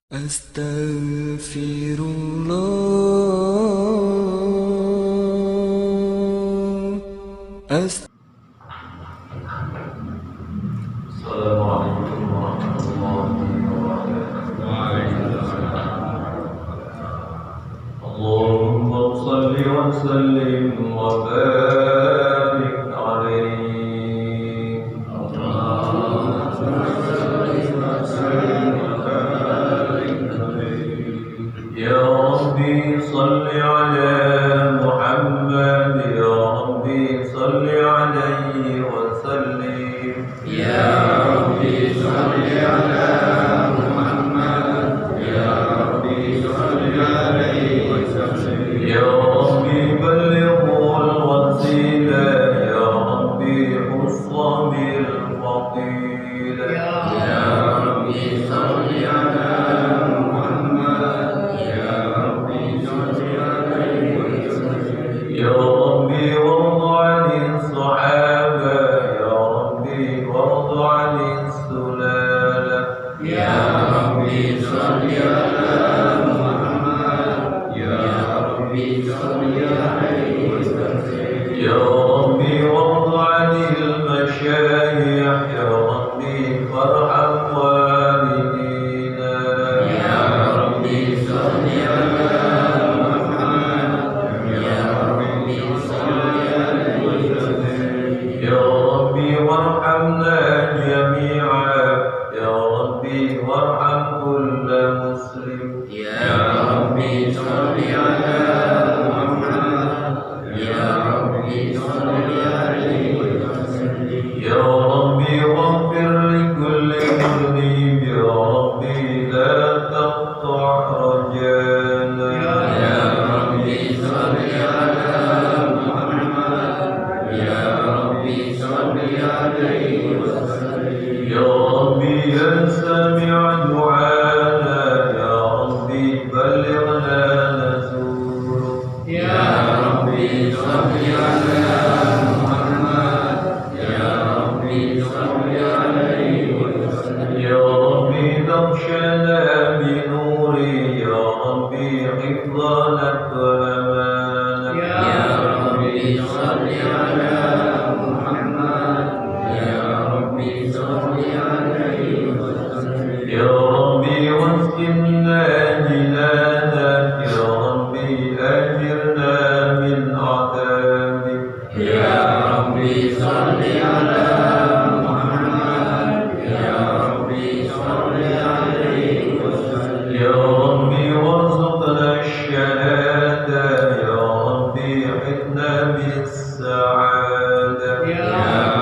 Astaghfirullah. Assalamualaikum warahmatullahi wabarakatuh. Allahumma shalli wa sallim wa barik alaihi. Allahumma shalli wa sallim wa barik alaihi. Ya Rabbi shalli ala Muhammad, ya Rabbi shalli alaihi wa sallim. Ya Rabbi shalli ala Muhammad, ya Rabbi shalli alaihi wa sallim. Ya Rabbi ballighul wasila, ya Rabbi husna bil fadila. Ya Rabbi shalli ala Muhammad, ya Rabbi shalli alaihi wa sallim. Ya Rabbi warda 'anil sahaba, ya Rabbi warda 'anil sulala. Ya Rabbi shalli ala Muhammad, ya Rabbi shalli alaihi wa sallim. Ya Rabbi warda 'anil masyayikh, ya Rabbi farham walidina. Ya Rabbi shalli ala Muhammad, ya Rabbi shalli alaihi wa sallim. Ya Rabbi warhamna jami'a, ya Rabbi warham kulla muslim. Ya Rabbi shalli ala Muhammad, ya Rabbi shalli alaihi wa sallim. Ya Rabbi waghfir li kulli mudhnib, ya Rabbi la taqta' rajana. Ya Rabbi shalli ala Muhammad, ya Rabbi shalli alaihi wa sallim. Ya Rabbi ya sami' du'ana, ya Rabbi ballighna nazur. Ya Rabbi shalli ala Muhammad, ya Rabbi shalli alaihi wa sallim. Ya Rabbi naqshana bi nuri, ya Rabbi hifdhana wa amana. Ya Rabbi shalli ala Muhammad, ya Rabbi shalli alaihi wa sallim. Ya Rabbi waskinna jinanak, ya Rabbi ajirna min adabik. Ya Rabbi shalli ala Muhammad, ya Rabbi shalli alaihi wa sallim. Ya Rabbi warzuqna ash-shahada, ya Rabbi hidna bis sa'ada. Ya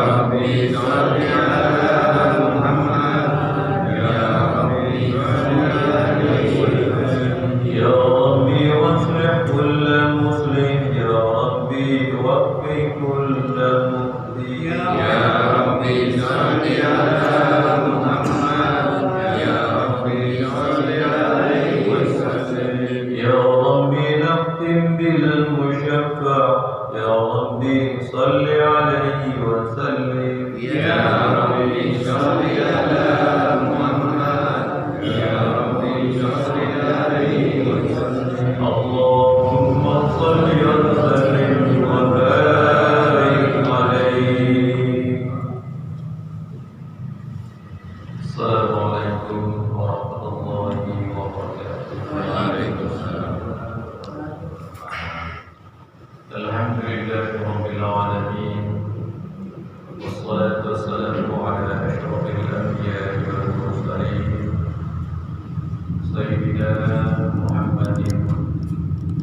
Rabbi shalli ala Muhammad, ya Rabbi shalli alaihi wa sallim. Ya Rabbi waslih kulla muslim, ya Rabbi waffi kulla muhdi. Ya Rabbi shalli ala Muhammad, ya Rabbi shalli alaihi wa sallim. Ya Rabbi naqtim bil mushaffa', ya Rabbi salli alaihi wa sallim. Ya Rabbi shalli ala Muhammad, ya Rabbi shalli alaihi wa sallim. Allahumma salli wa sallim wa barik alaihi. Assalamualaikum warahmatullahi wabarakatuh. Waalaikumsalam. Alhamdulillahi rabbil alamin. Wassalatu wassalamu ala asyrafil anbiya'i wal mursalin, sayyidina Muhammadin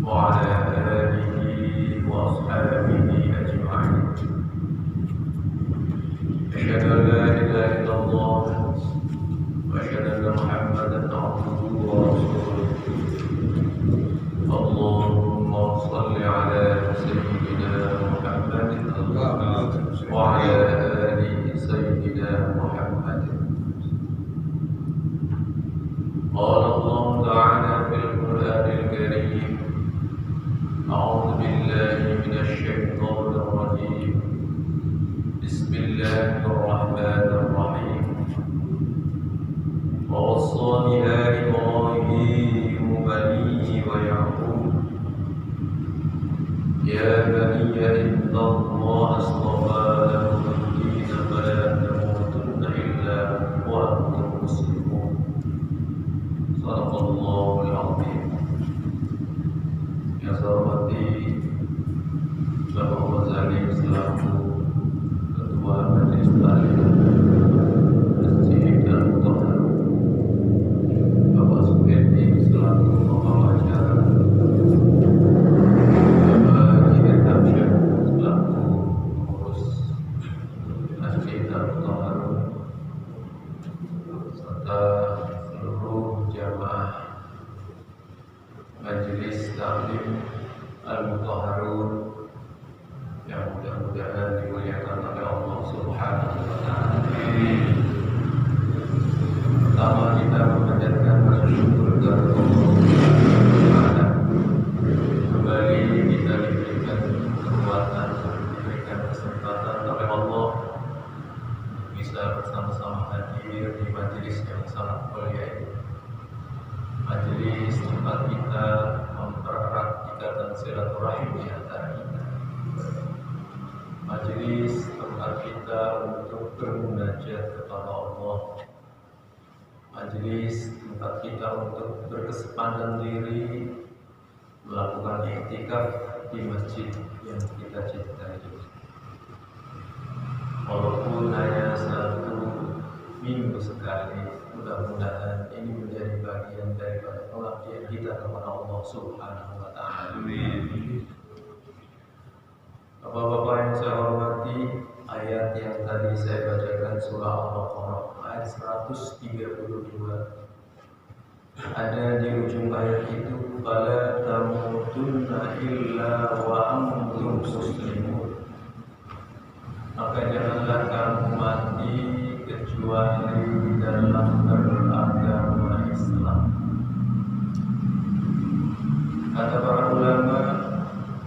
wa ala alihi wa ashabihi ajma'in. Asyhadu an la ilaha illallah wa asyhadu anna Muhammadan abduhu wa rasuluh. Allahumma shalli ala sayyidina Muhammadin wa ala ali sayyidina Muhammadin. Qala Allah ta'ala fil Qur'anil Karim. A'udzu billahi minasy syaithanir rajim. Bismillahirrahmanirrahim. ووصى بها إبراهيم الله اصطفى لكم الدين فلا تموتن إلا وأنتم مسلمون. صدق الله العظيم. Yang saya hormati Bapak Ghazali selaku Ketua Majelis Taklim Masjid Al-Mutahhar, Bapak Sukirdi selaku pembawa acara, Bapak Jibir Hamsyah selaku pengurus Masjid Al-Mutahhar, serta seluruh jamaah Majelis Taklim Al-Mutahharun yang mudah-mudahan dimuliakan oleh Allah Subhanahu wa Ta'ala. Pertama, kita memanjatkan rasa syukur kepada Allah Subhanahu wa Ta'ala. Kembali kita diberikan kekuatan, diberikan kesempatan oleh Allah bisa bersama-sama hadir di majelis yang sangat mulia ini. Majelis tempat kita mempererat ikatan silaturahim di antara kita. Majelis tempat kita untuk bermunajat kepada Allah. Majelis tempat kita untuk berkesempatan diri melakukan iktikaf di masjid yang kita cintai. Walaupun hanya 1 minggu sekali, mudah-mudahan ini menjadi bagian daripada pengabdian kita kepada Allah Subhanahu wa Ta'ala. Amin. Bapak-bapak yang saya hormati, ayat yang tadi saya bacakan surah Al-Baqarah ayat 132. Ada di ujung ayat itu, fala tamutunna illa wa antum muslimun. Maka janganlah kamu mati kecuali dalam beragama Islam. Kata para ulama,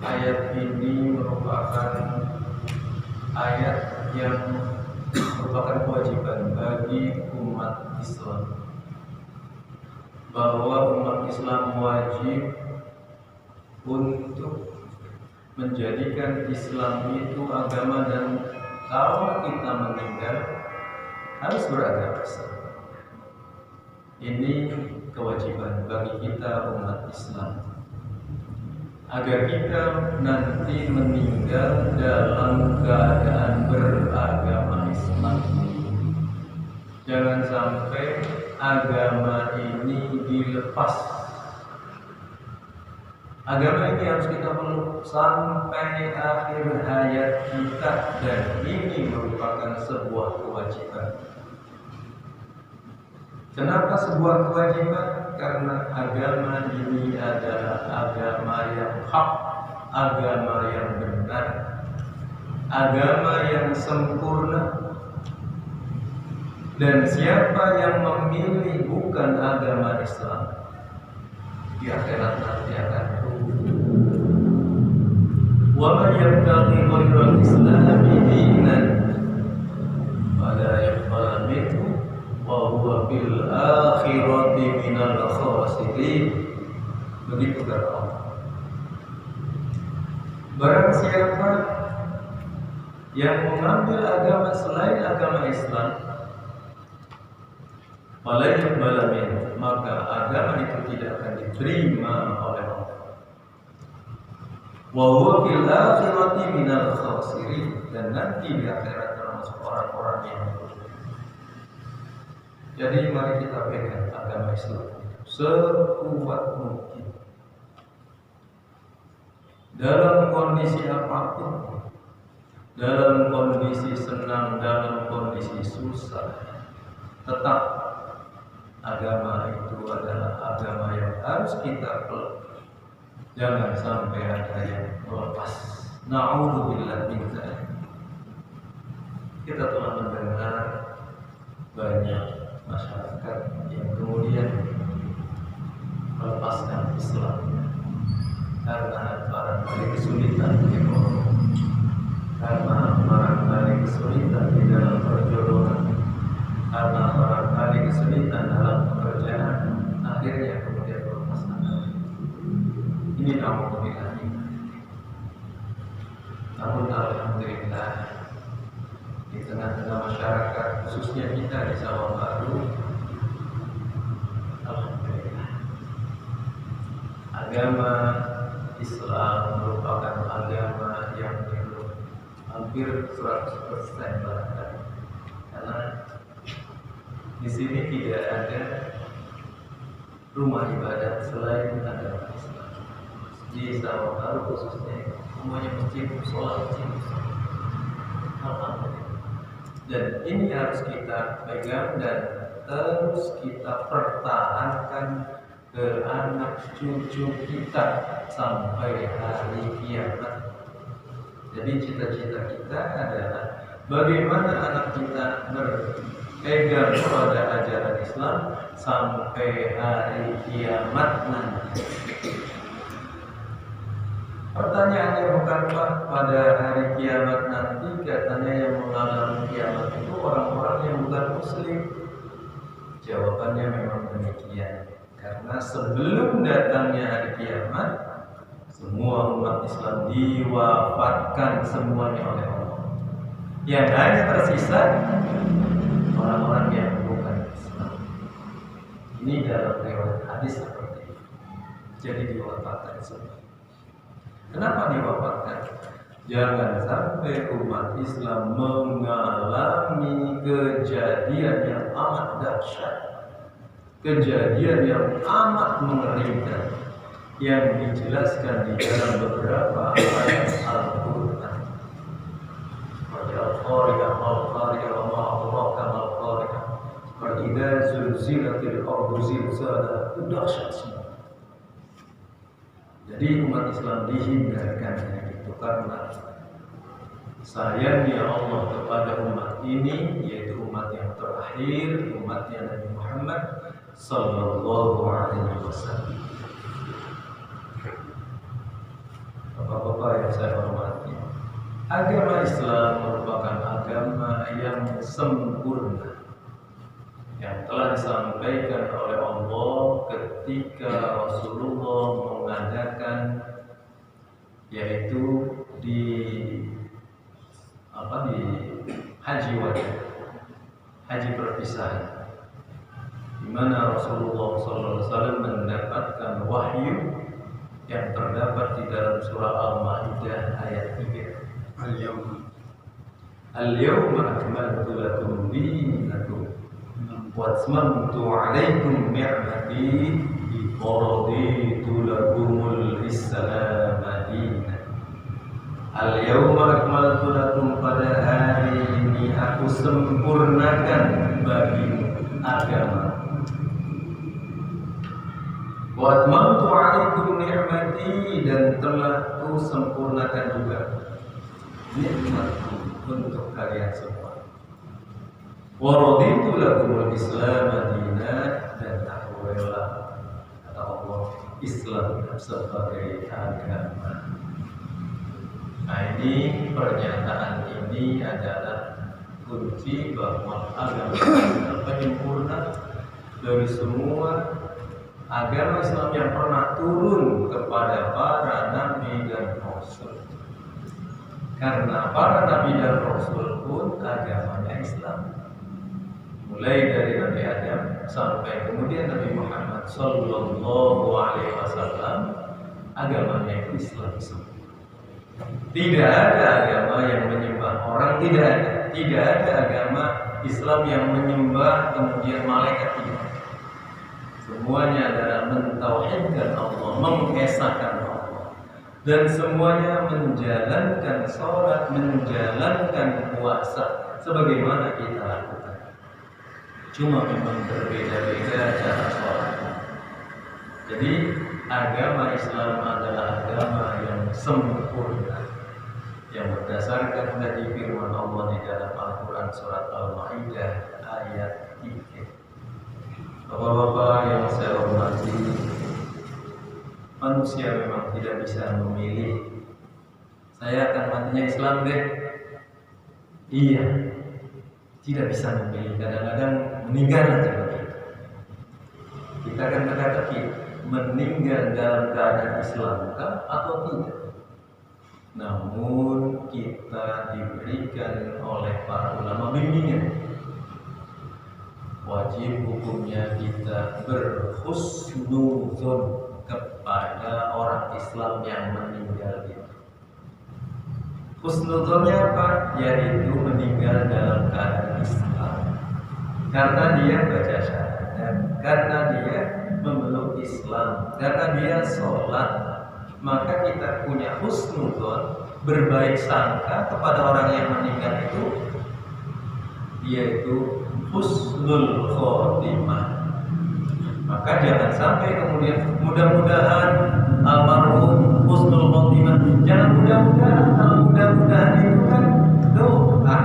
ayat ini merupakan ayat yang merupakan kewajiban bagi umat Islam, bahwa umat Islam wajib untuk menjadikan Islam itu agama, dan kalau kita meninggal harus beragama Islam. Ini kewajiban bagi kita umat Islam, agar kita nanti meninggal dalam keadaan beragama Islam. Jangan sampai agama ini dilepas. Agama ini harus kita peluk sampai akhir hayat kita, dan ini merupakan sebuah kewajiban. Kenapa sebuah kewajiban? Karena agama ini adalah agama yang hak, agama yang benar, agama yang sempurna. Dan siapa yang memilih bukan agama Islam, di akhirat nanti akan rugi. Wa man yabtaghi ghayra al-islami dinan fala yuqbal minhu wa huwa fil akhirati minal khasirin. Begitu kata Allah. Barang siapa yang mengambil agama selain agama Islam, fala yuqbal minhu, maka agama itu tidak akan diterima oleh Allah. Wa huwa fil akhirati minal khasirin, dan nanti di akhirat termasuk orang-orang yang rugi. Jadi mari kita pegang agama Islam sekuat mungkin, dalam kondisi apapun, dalam kondisi senang, dalam kondisi susah, tetap agama itu adalah agama yang harus kita peluk. Jangan sampai ada yang melepas. Na'udzubillah min dzalik. Kita telah mendengar banyak masyarakat yang kemudian melepaskan Islam karena barangkali kesulitan ekonomi, karena barangkali kesulitan di dalam perjodohan, karena barangkali kesulitan dalam pekerjaan, akhirnya kemudian melepas agama. Ini naudzubillah. Namun khususnya kita di Sawah Baru, alhamdulillah, agama Islam merupakan agama yang hampir 100% barangkali, karena di sini tidak ada rumah ibadah selain agama Islam. Di Sawah Baru khususnya semuanya masjid, sholat masjid. Alhamdulillah. Dan ini harus kita pegang dan terus kita pertahankan ke anak cucu kita sampai hari kiamat. Jadi cita-cita kita adalah bagaimana anak kita berpegang pada ajaran Islam sampai hari kiamat nanti. Pertanyaannya bukan Pak, pada hari kiamat nanti katanya yang mengalami kiamat itu orang-orang yang bukan muslim. Jawabannya memang demikian. Karena sebelum datangnya hari kiamat, semua umat Islam diwafatkan semuanya oleh Allah. Yang hanya tersisa orang-orang yang bukan Islam. Ini dalam riwayat hadis seperti ini. Jadi diwafatkan semua. Kenapa diwafatkan? Jangan sampai umat Islam mengalami kejadian yang amat dahsyat, kejadian yang amat mengerikan, yang dijelaskan di dalam beberapa ayat Al-Quran. Al-Qari'ah, Al-Qari'ah, wa ma adraka mal-Qari'ah. Wa idza zulzilatil ardu zilzalaha. Itu dahsyat semua. Jadi umat Islam dihindarkan itu karena sayangnya Allah kepada umat ini, yaitu umat yang terakhir, umatnya Nabi Muhammad sallallahu alaihi wasallam. Bapak-bapak yang saya hormati, agama Islam merupakan agama yang sempurna, yang telah disampaikan oleh Allah ketika Rasulullah mengadakan, yaitu di haji wada, haji perpisahan, di mana Rasulullah SAW mendapatkan wahyu yang terdapat di dalam surah Al-Maidah ayat 3. Al-yawma akmaltu lakum dinakum wa atmamtu alaikum ni'mati wa raditu lakumul Islam dinan. Al-yawma akmaltu lakum, pada hari ini aku sempurnakan bagimu agama. Wa atmamtu alaikum ni'mati, dan telah ku sempurnakan juga nikmatku untuk kalian semua. Wa raditu lakumul Islam dinan, dan aku rela, kata Allah, Islam sebagai agama. Nah, ini pernyataan ini adalah kunci bahwa agama adalah penyempurna dari semua agama Islam yang pernah turun kepada para nabi dan rasul. Karena para nabi dan rasul pun agamanya Islam, mulai dari Nabi Adam sampai kemudian Nabi Muhammad sallallahu alaihi wasallam, agamanya itu Islam semua. Tidak ada agama yang menyembah orang, tidak ada agama Islam yang menyembah kemudian malaikat, tidak. Semuanya adalah mentauhidkan Allah, mengesahkan Allah, dan semuanya menjalankan sholat, menjalankan puasa sebagaimana kita lakukan. Cuma memang berbeda-beda cara sholatnya. Jadi agama Islam adalah agama yang sempurna, yang berdasarkan dari firman Allah di dalam Al-Quran surat Al-Maidah ayat 3. Bapak-bapak yang saya hormati, manusia memang tidak bisa memilih, saya akan matinya Islam deh. Iya, tidak bisa memilih. Kadang-kadang meninggal aja begitu. Kita akan berkata meninggal dalam keadaan Islam atau tidak. Namun kita diberikan oleh para ulama bimbingan wajib hukumnya kita berhusnuzon kepada orang Islam yang meninggal itu. Husnuzonnya apa? Yaitu meninggal dalam keadaan Islam, karena dia baca syahadat, karena dia memeluk Islam, karena dia sholat, maka kita punya husnuzon, berbaik sangka kepada orang yang meninggal itu, yaitu husnul khotimah. Maka jangan sampai kemudian mudah-mudahan almarhum husnul khotimah. Jangan mudah-mudahan, kalau mudah-mudahan itu kan doa,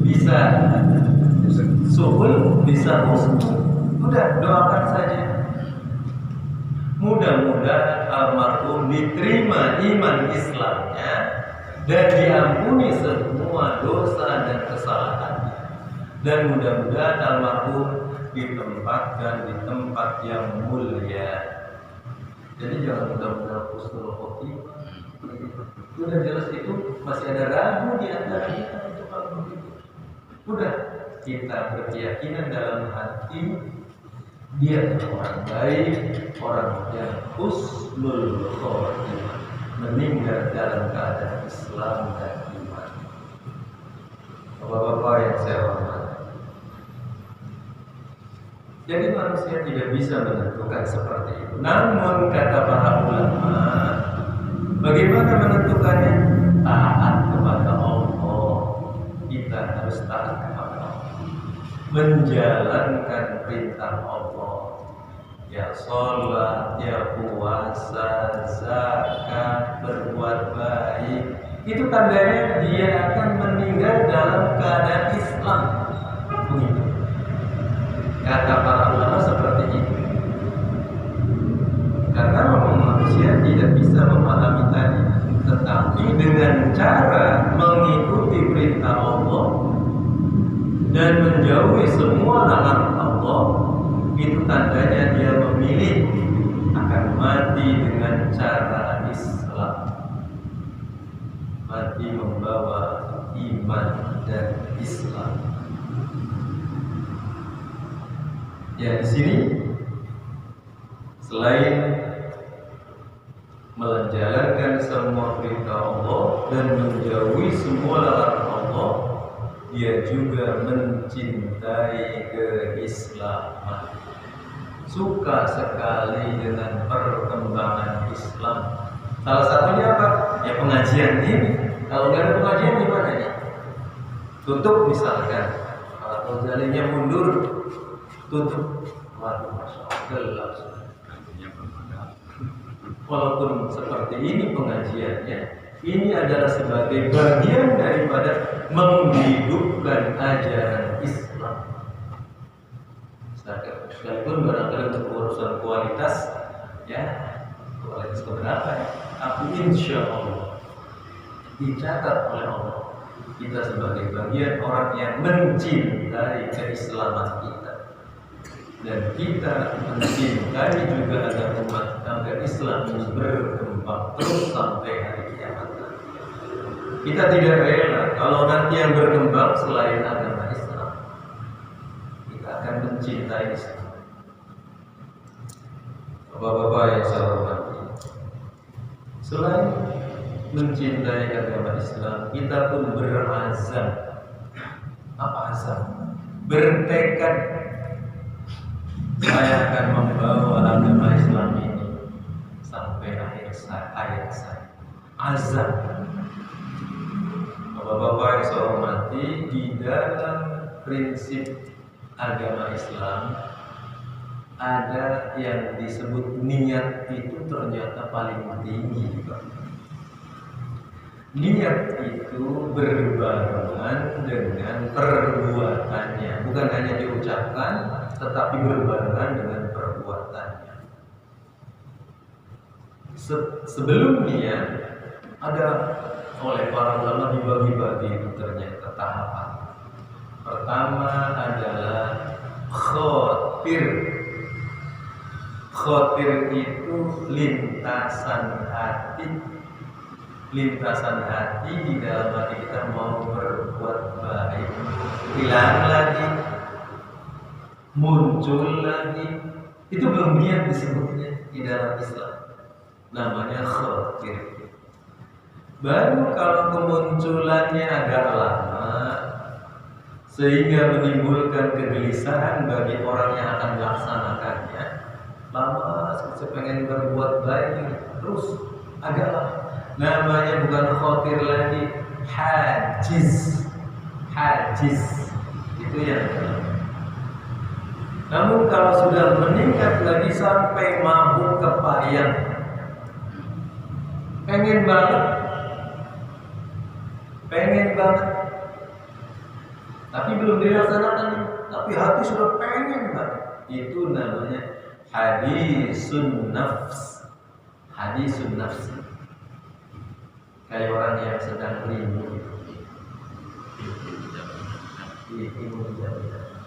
bisa suhul, bisa husnul. Udah, doakan saja. Mudah-mudahan almarhum diterima iman Islamnya dan diampuni semua dosa dan kesalahannya. Dan mudah-mudahan almarhum ditempatkan di tempat yang mulia. Jadi jangan mudah-mudahan husnul khotimah. Sudah jelas itu masih ada ragu di antara kita untuk hal begitu. Udah, kita berkeyakinan dalam hati dia orang baik, orang yang husnul khotimah, meninggal dalam keadaan Islam dan iman. Bapak-bapak yang saya hormati, jadi manusia tidak bisa menentukan seperti itu. Namun kata para ulama, bagaimana menentukannya? Taat kepada Allah. Kita harus taat kepada Allah, menjalankan perintah Allah. Ya sholat, ya puasa, zakat, berbuat baik. Itu tandanya dia akan meninggal dalam keadaan Islam. Begitu. Kata para ulama seperti itu. Karena manusia tidak bisa memahami tadi, tetapi dengan cara mengikuti perintah Allah dan menjauhi semua larangan Allah, itu tandanya dia memilih akan mati dengan cara Islam, mati membawa iman dan Islam. Ya, di sini selain menjalankan semua perintah Allah dan menjauhi semua larangan Allah, dia juga mencintai keislaman. Suka sekali dengan perkembangan Islam. Salah satunya apa? Ya pengajian ini. Kalau nggak ada pengajian gimana nih? Tutup misalkan. Kalau jalannya mundur, tutup. Waduh, masya Allah, gelap. Walaupun seperti ini pengajiannya, ini adalah sebagai bagian daripada menghidupkan ajaran Islam. Sekalipun barangkali untuk urusan kualitas, ya kualitas keberapa ya? Tapi insya Allah dicatat oleh Allah kita sebagai bagian orang yang mencintai keislaman kita, dan kita mencintai juga agar umat agar Islam ini berkembang terus sampai hari kiamat. Kita tidak rela kalau nanti yang berkembang selain agama Islam. Kita akan mencintai Islam. Bapak-bapak yang saya hormati, selain mencintai agama Islam, kita pun berazam. Apa azam? Bertekad, saya akan membawa agama Islam ini sampai akhir hayat saya. Azam. Bapak-bapak yang saya hormati, di dalam prinsip agama Islam ada yang disebut niat, itu ternyata paling tinggi. Niat itu berbarengan dengan perbuatannya, bukan hanya diucapkan, tetapi berbarengan dengan perbuatannya. Sebelum niat ada oleh para ulama dibagi-bagi itu ternyata tahapan. Pertama adalah khotir. Khotir itu lintasan hati. Lintasan hati di dalam hati kita mau berbuat baik. Hilang lagi. muncul lagi, itu belum niat disebutnya di dalam Islam, namanya khatir. Baru kalau kemunculannya agak lama sehingga menimbulkan kegelisahan bagi orang yang akan melaksanakannya, lama saya pengen berbuat baik terus agak lama, namanya bukan khatir lagi, hajiz. Itu yang kedua. Namun kalau sudah meningkat lagi sampai mabuk kepayang, pengen banget, tapi belum dilaksanakan, tapi hati sudah pengen banget, itu namanya hadisun nafs. Kayak orang yang sedang rindu,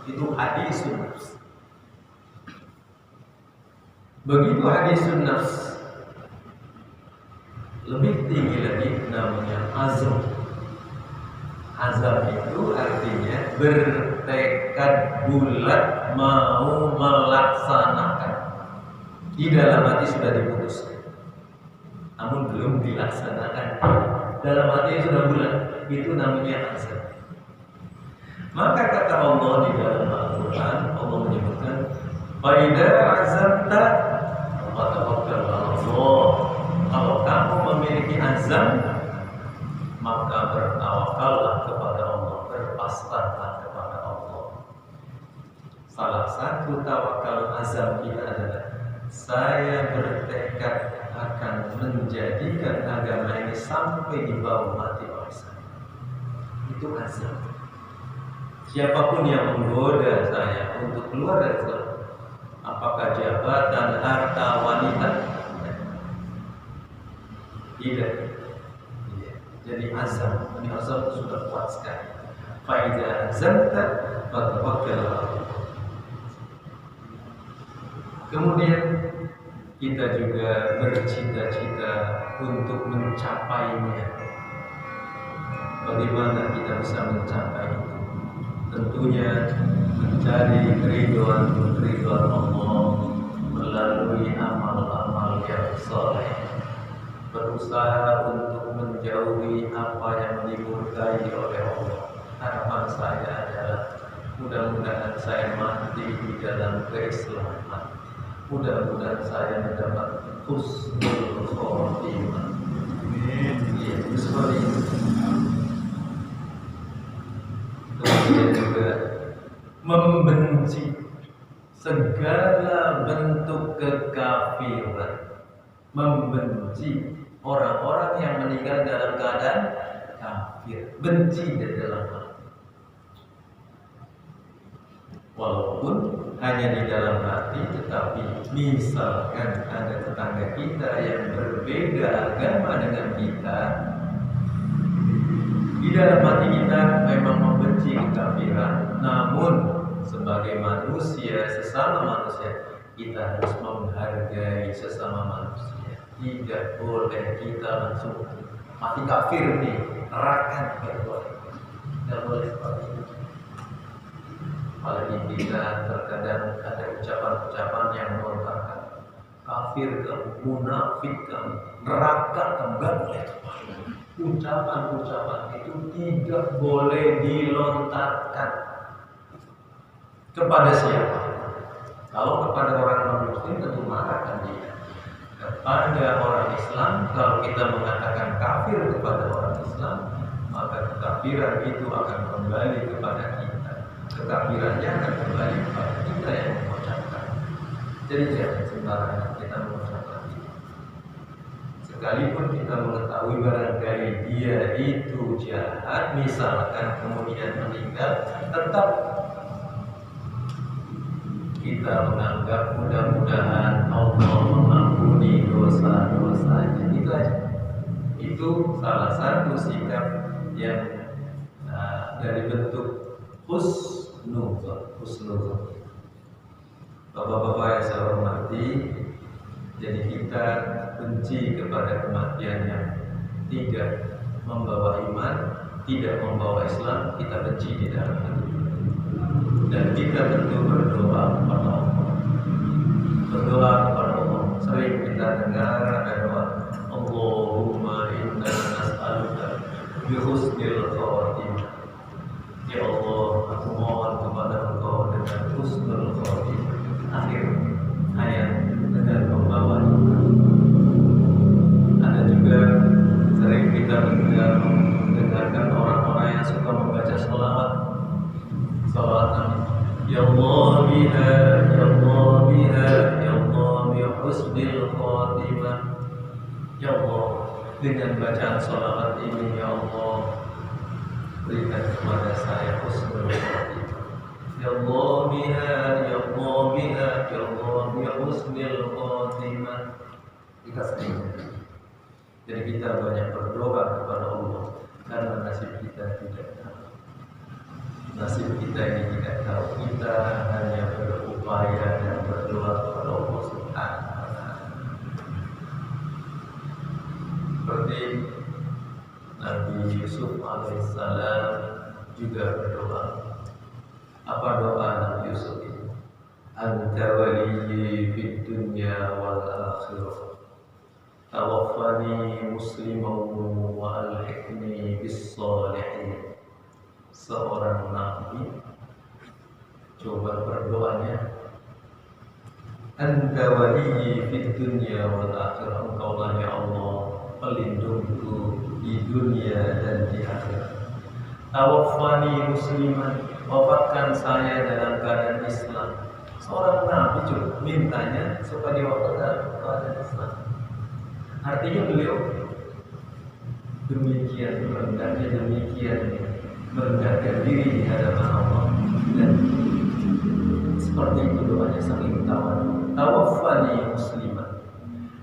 itu hadisun nafs. Begitu hadisun nafs, lebih tinggi lagi namanya azam. Azam itu artinya bertekad bulat mau melaksanakan. Di dalam hati sudah diputuskan, namun belum dilaksanakan. Dalam hati sudah bulat, itu namanya azam. Maka kata Allah di dalam Al-Quran, Allah menyebutkan, "Faida azamta fatawakkal 'ala Allah." Kalau kamu memiliki azam, maka bertawakallah kepada Allah, berpasrahlah kepada Allah. Salah satu tawakal azam kita adalah saya bertekad akan menjadikan agama ini sampai di bawah mati oleh saya. Itu azam. Siapapun yang menggoda saya untuk keluar dari Islam, apakah jabatan, harta, wanita, tidak. Jadi azam, ini azam sudah kuat sekali. Faida azamta fatawakkal 'ala Allah. Kemudian kita juga bercita-cita untuk mencapainya. Bagaimana kita bisa mencapai itu? Tentunya mencari keridhaan Allah melalui amal-amal yang saleh. Berusaha untuk menjauhi apa yang dimurkai oleh Allah. Harapan saya adalah mudah-mudahan saya mati di dalam keislaman. Mudah-mudahan saya mendapat husnul khotimah. Amin. Ya, seperti itu. Kemudian juga membenci segala bentuk kekafiran, membenci orang-orang yang meninggal dalam keadaan kafir, benci di dalam hati. Walaupun hanya di dalam hati, tetapi misalkan ada tetangga kita yang berbeda agama dengan kita, di dalam hati kita memang membenci kekafiran, namun sebagai manusia, sesama manusia, kita harus menghargai sesama manusia. Tidak boleh kita langsung mati kafir nih, neraka, tidak boleh seperti itu. Apalagi kita terkadang ada ucapan-ucapan yang melontarkan kafir kamu, munafik kamu, neraka kamu, nggak boleh. Ucapan-ucapan itu tidak boleh dilontarkan kepada siapa. Kalau kepada orang non-muslim tentu marahkan dia. Kepada orang Islam, kalau kita mengatakan kafir kepada orang Islam, maka kekafiran itu akan kembali kepada kita. Kekafirannya akan kembali kepada kita yang mengucapkan. Jadi jangan sembarangan kita mengucapkan itu. Sekalipun kita mengetahui barangkali dia itu jahat, misalkan kemudian meninggal, tetap kita menganggap mudah-mudahan Allah mengampuni dosa-dosanya. Itu aja. Itu salah satu sikap yang dari bentuk husnuzon. Bapak-bapak yang saya hormati, jadi kita benci kepada kematian yang tidak membawa iman, tidak membawa Islam, kita benci di dalam hati. Dan kita tentu berdoa kepada Allah. Berdoa kepada Allah. Sering kita dengar ada doa, Allahumma inna nas'aluka bi husnil khawatimah. Ya Allah, aku mohon kepada Engkau dengan husnul khawatimah. Akhir ayat dengan membawa doa. Ada juga sering kita mendengarkan orang-orang yang suka membaca sholawat Nabi. Ya Allah biha, ya Allah biha, ya Allah bi husnil khawatimah. Ya Allah, dengan bacaan sholawat ini ya Allah, berikan kepada saya husnul khawatimah. Ya Allah biha, ya Allah biha, ya Allah bi husnil khawatimah. Kita sering. Jadi kita banyak berdoa kepada Allah karena nasib kita tidak tahu. Nasib kita ini tidak tahu. Kita hanya berupaya dan berdoa kepada Allah Subhanahu wa Ta'ala. Seperti Nabi Yusuf alaihissalam juga berdoa. Apa doa Nabi Yusuf itu? Anta waliyyi fid dunya wal akhirah. Tawaffani musliman wa alhiqni bis shalihin. Seorang nabi coba berdoanya, Anta waliyyi fid dunya wal akhirah. Engkaulah ya Allah pelindungku di dunia dan di akhirat. Tawaffani musliman, wafatkan saya dalam keadaan Islam. Seorang nabi coba mintanya supaya diwafatkan dalam keadaan Islam. Artinya beliau demikian rendahnya, demikian merendahkan diri di hadapan Allah, dan seperti itu doanya saking tawadu. Tawaffani musliman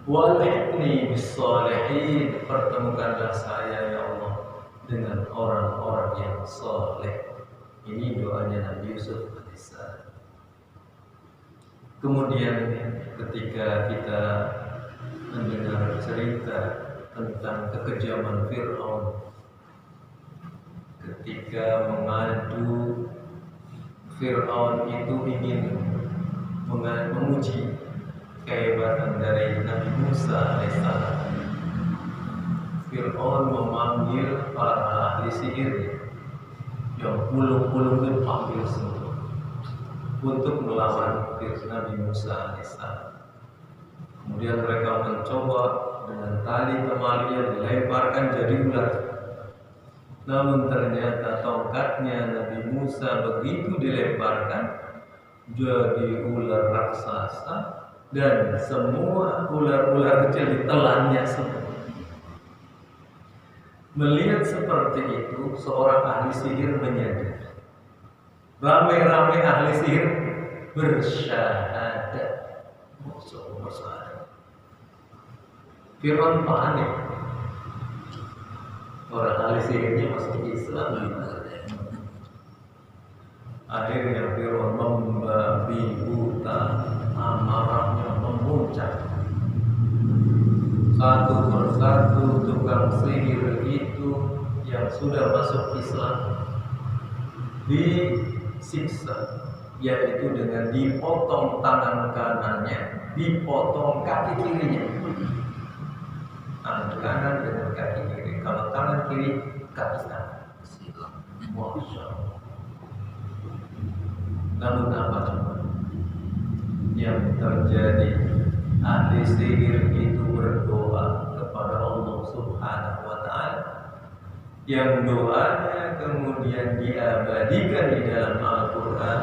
wa alhiqni bis shalihin. Pertemukanlah saya ya Allah dengan orang-orang yang saleh. Ini doanya Nabi Yusuf alaihissalam. Kemudian ketika kita mendengar cerita tentang kekejaman Fir'aun ketika mengadu, Fir'aun itu ingin menguji kehebatan dari Nabi Musa alaihissalam. Fir'aun memanggil para ahli sihir yang puluh-puluh itu panggil semua untuk melawan Nabi Musa alaihissalam. Kemudian mereka mencoba dengan tali temali yang dilemparkan jadi ular. Namun ternyata tongkatnya Nabi Musa begitu dilemparkan jadi ular raksasa, dan semua ular-ular kecil ditelannya semua. Melihat seperti itu, seorang ahli sihir menyadari. Ramai-ramai ahli sihir bersyahadat. Fir'aun panik. Orang ahli sihirnya masuk Islam. Akhirnya Fir'aun membabi buta, amarahnya memuncak. Satu persatu tukang sihir itu yang sudah masuk Islam disiksa, yaitu dengan dipotong tangan kanannya, dipotong kaki kirinya. Tangan kanan dengan kaki kiri. Kalau tangan kiri, kaki kanan. Masya Allah. Namun apa coba yang terjadi? Ahli sihir itu berdoa kepada Allah Subhanahu wa Ta'ala, yang doanya kemudian diabadikan di dalam Al-Quran.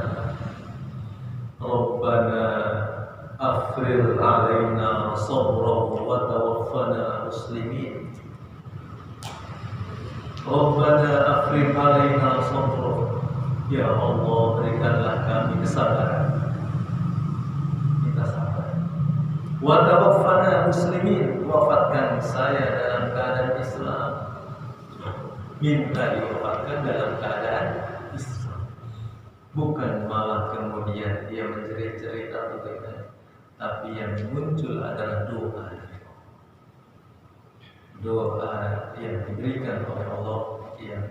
Rabbana afril alaina sabran wa tawaffana muslimin. Rabbana afril alaina sabran. Ya Allah, berikanlah kami kesabaran. Kita sabar. Wa tawaffana muslimin. Wafatkan saya dalam keadaan Islam. Minta diwafatkan dalam keadaan Islam. Bukan malah kemudian dia menjerit-jerit begitu, tapi yang muncul adalah doa. Doa yang diberikan oleh Allah yang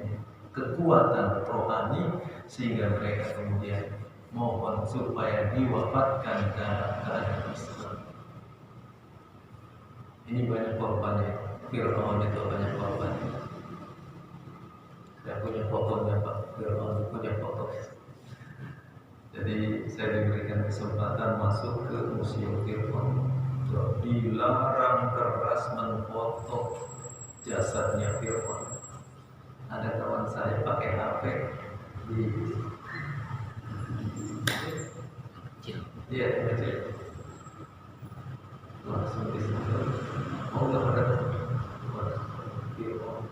kekuatan rohani sehingga mereka kemudian mohon supaya diwafatkan dalam keadaan Islam. Ini banyak korbannya. Fir'aun itu banyak korbannya. Saya punya fotonya Pak. Fir'aun punya foto. Jadi saya diberikan kesempatan masuk ke Museum Fir'aun. Dilarang keras memfoto jasadnya Fir'aun. Ada kawan saya pakai HP di dia kecil langsung disentuh. Mau nggak ada Fir'aun.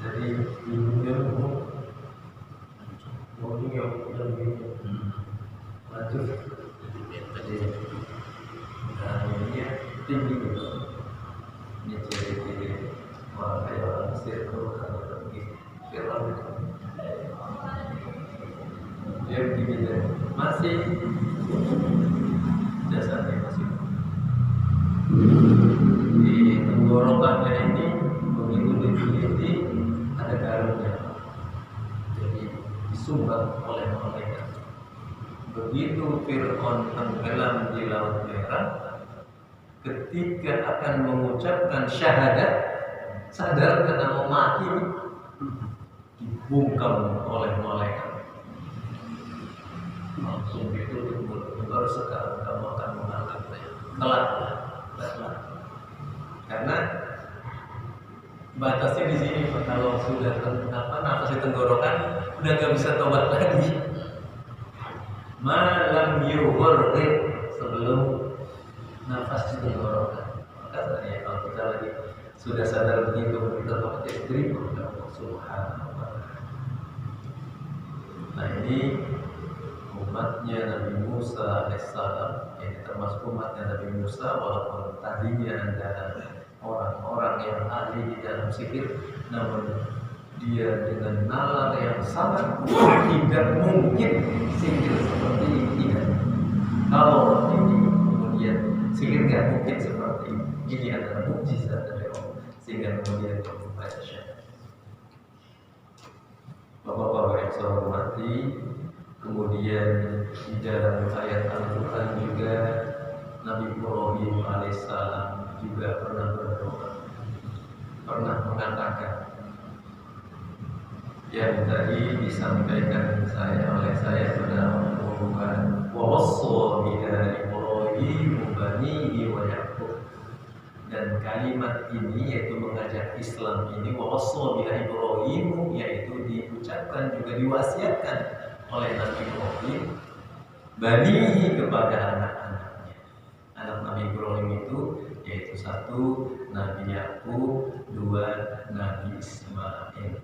Jadi ibunya mau yang maju. Jadi ini tinggi gitu. Ini ciri-ciri orang kayak orang Mesir kalau pergi Fir'aun dia begini dan masih jasadnya masih di tenggorokannya ini begitu diteliti ada garuknya, jadi disumbang oleh malaikat. Begitu Fir'aun tenggelam di Laut Merah, ketika akan mengucapkan syahadat, sadar karena mau mati, dibungkam oleh malaikat. Langsung ditutup mulut. Baru sekarang kamu akan mengalami kelak. Karena batasnya di sini, kalau sudah nafas di tenggorokan, udah nggak bisa tobat lagi. Malam yughurrik, sebelum nafas di tenggorokan. Maka ya, kalau kita lagi sudah sadar begitu, kita tobat istri, subhanallah. Nah ini umatnya Nabi Musa alaihissalam, ini termasuk umatnya Nabi Musa, walaupun tadinya ada orang-orang yang ahli di dalam sihir, namun dia dengan nalar yang sangat tidak mungkin sihir seperti ini tidak. Kalau ini kemudian sihir tidak mungkin seperti ini. Ini adalah mukjizat dari Allah sehingga kemudian membaca syahadat. Bapak-bapak yang saya hormati, kemudian di dalam ayat Al-Quran juga Nabi Ibrahim alaihissalam juga pernah berdoa, pernah mengatakan yang tadi disampaikan oleh saya pada pembukaan, wa wassa biha Ibrahim banihi wa Yaqub. Dan kalimat ini yaitu mengajak Islam ini, wa wassa biha Ibrahim, yaitu diucapkan juga diwasiatkan oleh Nabi Ibrahim banihi kepada anak-anaknya. Anak Nabi Ibrahim itu yaitu satu Nabi Yaqub, dua Nabi Ismail.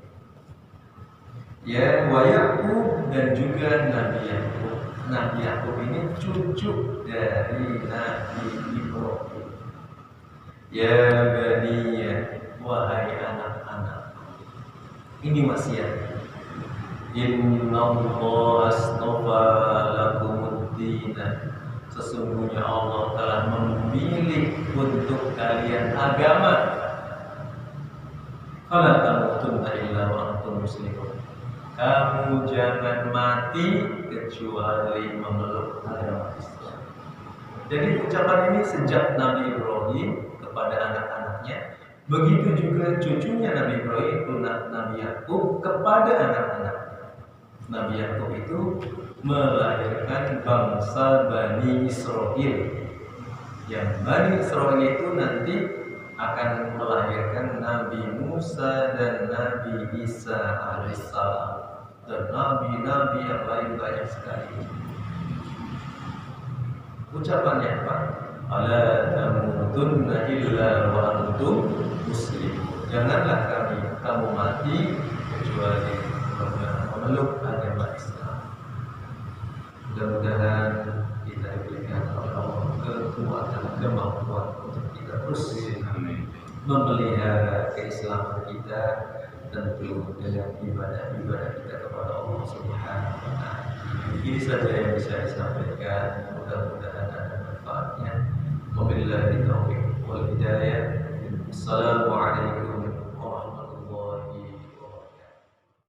Ya, wa Yaqub, dan juga Nabi Yaqub. Nabi Yaqub ini cucu dari Nabi Ibrahim. Ya baniya, wahai anak-anak. Ini wasiat. Inna Allah astafa lakumuddina. Sesungguhnya Allah telah memilih untuk kalian agama. Fala tamutunna illa wa antum muslimun. Kamu jangan mati kecuali memeluk agama Islam. Jadi ucapan ini sejak Nabi Ibrahim kepada anak-anaknya, begitu juga cucunya Nabi Ibrahim itu Nabi Yaqub kepada anak-anaknya. Nabi Yaqub itu melahirkan bangsa Bani Israel. Yang Bani Israel itu nanti akan melahirkan Nabi Musa dan Nabi Isa alaihissalam dan nabi-nabi yang lain banyak sekali. Ucapannya apa? Ala tamutunna illa wa antum muslimun. Janganlah kamu mati kecuali memeluk agama Islam. Mudah-mudahan kita diberikan oleh Allah kekuatan, kemampuan untuk kita terus memelihara keislaman kita, tentu dengan ibadah-ibadah kita kepada Allah Subhanahu wa Ta'ala. Ini saja yang bisa disampaikan, mudah-mudahan ada manfaatnya. Wabillahi taufiq wal hidayah. Assalamualaikum